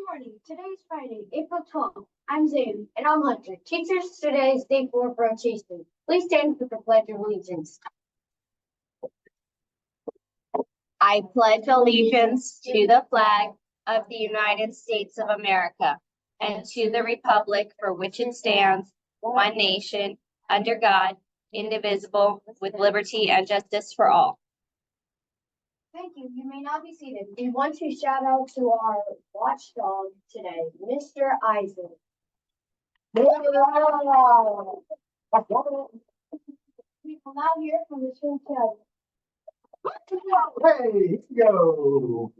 morning. Today is Friday, April 12th. I'm Zane, and I'm Hunter. Teachers, today is day 4 for our chasing. Please stand for the Pledge of Allegiance. I pledge allegiance to the flag of the United States of America and to the republic for which it stands, one nation, under God, indivisible, with liberty and justice for all. Thank you. You may now be seated. We want to shout out to our watchdog today, Mr. Isaac. We will now hear from the school judge. Hey, yo!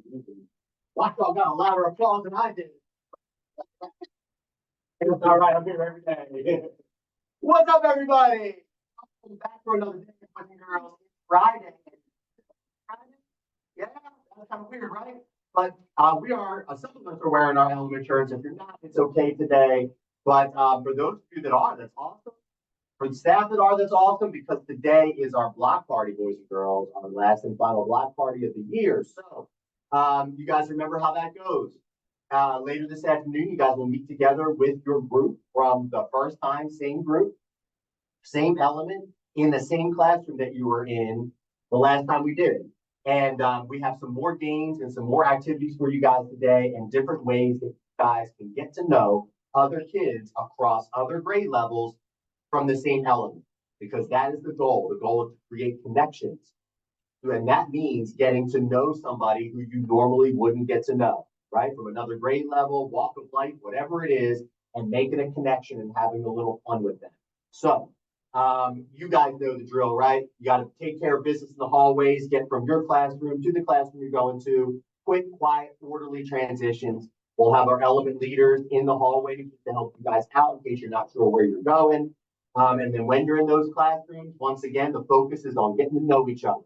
Watchdog got a louder applause than I did. It's all right, I'm here every day. What's up, everybody? Welcome back for another day of Boys and Girls. Friday. Yeah, that's kind of weird, right? But we are, some of us are wearing our element shirts. If you're not, it's okay today. But for those of you that are, that's awesome. For the staff that are, that's awesome, because today is our block party, boys and girls, our last and final block party of the year. So you guys remember how that goes. Later this afternoon, you guys will meet together with your group from the first time, same group, same element, in the same classroom that you were in the last time we did it. And we have some more games and some more activities for you guys today, and different ways that you guys can get to know other kids across other grade levels from the same element, because that is the goal. The goal is to create connections. And that means getting to know somebody who you normally wouldn't get to know, right? From another grade level, walk of life, whatever it is, and making a connection and having a little fun with them. So you guys know the drill, right? You got to take care of business in the hallways, get from your classroom to the classroom you're going to, quick, quiet, orderly transitions. We'll have our element leaders in the hallway to help you guys out in case you're not sure where you're going. And then when you're in those classrooms, once again, the focus is on getting to know each other.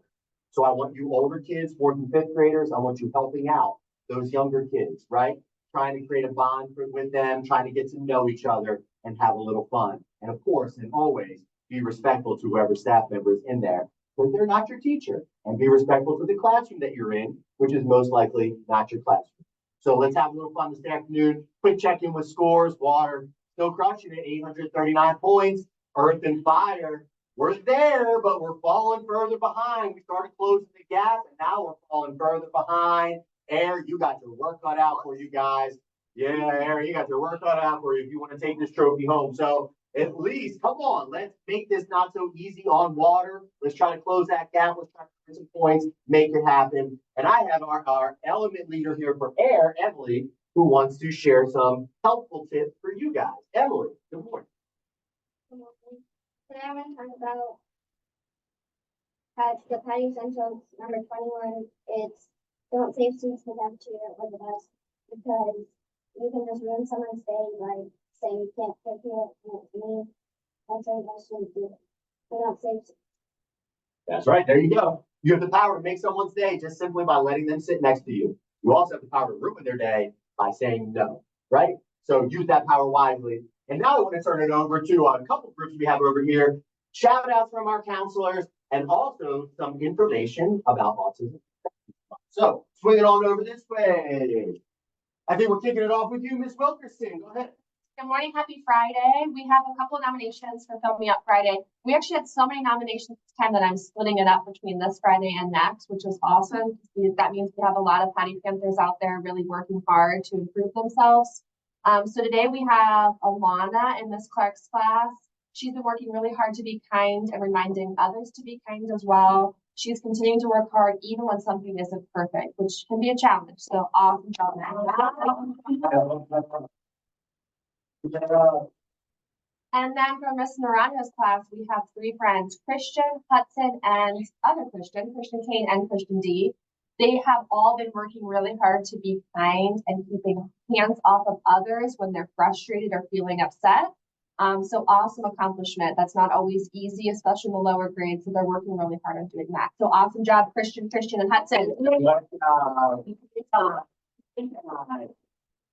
So I want you older kids, 4th and 5th graders, I want you helping out those younger kids, right? Trying to create a bond with them, trying to get to know each other and have a little fun. And of course, and always, be respectful to whoever staff member is in there, because they're not your teacher. And be respectful to the classroom that you're in, which is most likely not your classroom. So let's have a little fun this afternoon. Quick check-in with scores. Water still crushing it, 839 points. Earth and Fire, we're there, but we're falling further behind. We started closing the gap, and now we're falling further behind. Air, you got your work cut out for you guys. Yeah, Air, you got your work cut out for you if you want to take this trophy home. So at least, come on, let's make this not so easy on Water. Let's try to close that gap. Let's try to get some points, make it happen. And I have our element leader here for Air, Emily, who wants to share some helpful tips for you guys. Emily, good morning. Today I'm going to talk about the Patty sentence number 21. It's don't save students in the cafeteria or the bus, because you can just ruin someone's day by saying you can't take it and it's me. That's what I shouldn't do. So don't save. That's right. There you go. You have the power to make someone's day just simply by letting them sit next to you. You also have the power to ruin their day by saying no, right? So use that power wisely. And now I want to turn it over to a couple groups we have over here. Shout outs from our counselors, and also some information about autism. So swing it on over this way. I think we're kicking it off with you, Miss Wilkerson. Go ahead. Good morning, happy Friday. We have a couple of nominations for Fill Me Up Friday. We actually had so many nominations this time that I'm splitting it up between this Friday and next, which is awesome. That means we have a lot of Patty Panthers out there really working hard to improve themselves. So today we have Alana in Miss Clark's class. She's been working really hard to be kind and reminding others to be kind as well. She's continuing to work hard even when something isn't perfect, which can be a challenge. So awesome job, And then from Miss Naranjo's class, we have 3 friends, Christian, Hudson, and other Christian Kane and Christian D. They have all been working really hard to be kind and keeping hands off of others when they're frustrated or feeling upset. So awesome accomplishment. That's not always easy, especially in the lower grades. So they're working really hard on doing that. So awesome job, Christian, and Hudson. And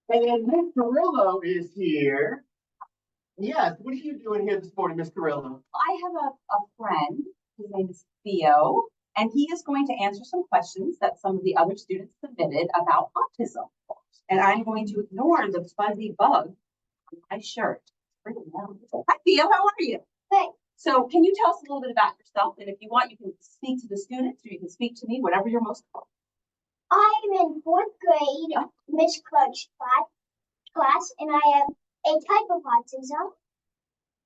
then Miss Carrillo is here. Yes, what are you doing here this morning, Miss Carrillo? I have a friend, his name is Theo, and he is going to answer some questions that some of the other students submitted about autism. And I'm going to ignore the fuzzy bug on my shirt. Bring it down. Hi, Theo, how are you? Good. So can you tell us a little bit about yourself? And if you want, you can speak to the students or you can speak to me, whatever you're most comfortable. I'm in fourth grade, Miss Clutch class, and I have a type of autism.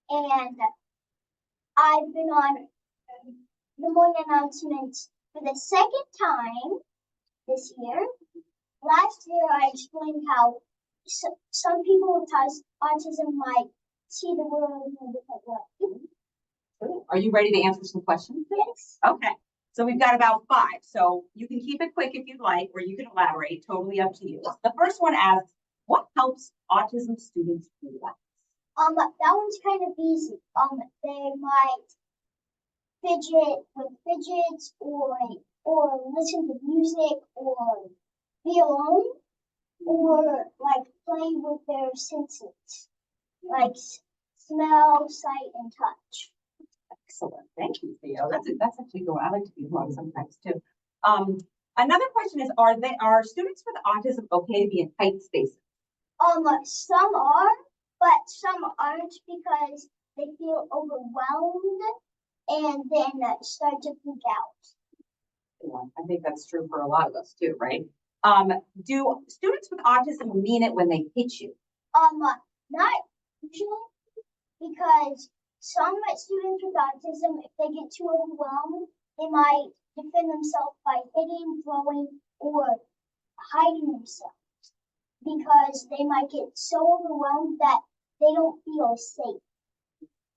And I've been on the morning announcements for the second time this year. Last year, I explained how some people with autism might see the world in a different way. Are you ready to answer some questions? Yes. Okay, so we've got about 5. So you can keep it quick if you'd like, or you can elaborate, totally up to you. The first one asks, what helps autism students relax? That one's kind of easy. They might fidget with fidgets or listen to music or be alone or like play with their senses, like smell, sight, and touch. Excellent, thank you, Theo. That's actually good. I like to be alone sometimes too. Another question is, are students with autism okay to be in tight spaces? Some are, but some aren't because they feel overwhelmed and then start to freak out. Yeah, I think that's true for a lot of us too, right? Do students with autism mean it when they hit you? Not usually, because some students with autism, if they get too overwhelmed, they might defend themselves by hitting, throwing, or hiding themselves. Because they might get so overwhelmed that they don't feel safe.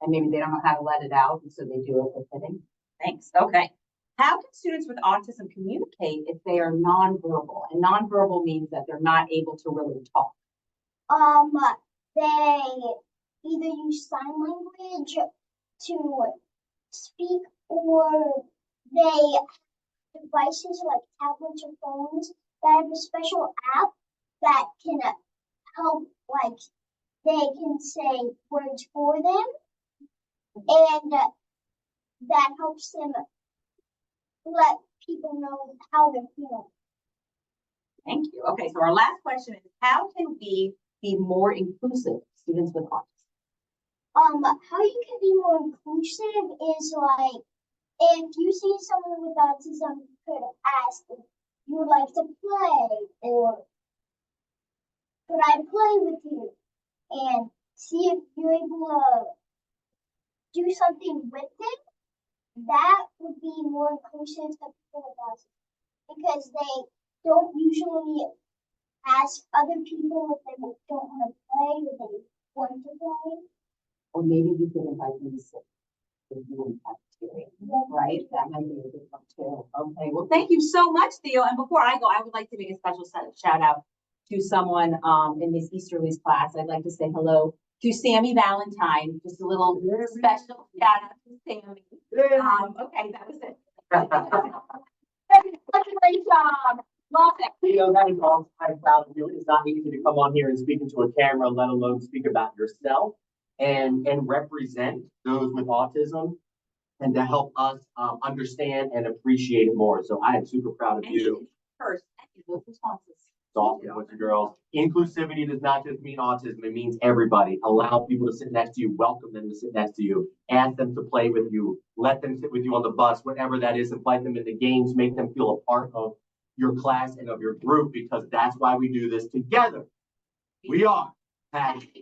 And maybe they don't know how to let it out, and so they do it with hitting. Thanks. Okay. How can students with autism communicate if they are nonverbal? And nonverbal means that they're not able to really talk. They either use sign language to speak, or they have devices like tablets or phones that have a special app that can help, like they can say words for them, and that helps them let people know how they're feeling. Thank you. Okay, so our last question is, how can we be more inclusive of students with autism? How you can be more inclusive is like, if you see someone with autism, you could ask if you would like to play, or could I play with you? And see if you're able to do something with them. That would be more inclusive to people with autism, because they don't usually ask other people if they don't want to play or they want to play. Or maybe you could invite them to sit with you in the cafeteria, right? That might be a good one too. Okay, well, thank you so much, Theo. And before I go, I would like to make a special shout out to someone in Miss Easterly's class. I'd like to say hello to Sammy Valentine. Just a little special shout out to Sammy. Okay, that was it. Great job. Love it. You know, that is all I'm proud of you. It's not easy to come on here and speak into a camera, let alone speak about yourself and represent those with autism and to help us understand and appreciate it more. So I am super proud of you. First, thank you. Those responses. It's awesome, boys and girls. Inclusivity does not just mean autism, it means everybody. Allow people to sit next to you, welcome them to sit next to you, ask them to play with you, let them sit with you on the bus, whatever that is, invite them into games, make them feel a part of your class and of your group, because that's why we do this together. We are Patty.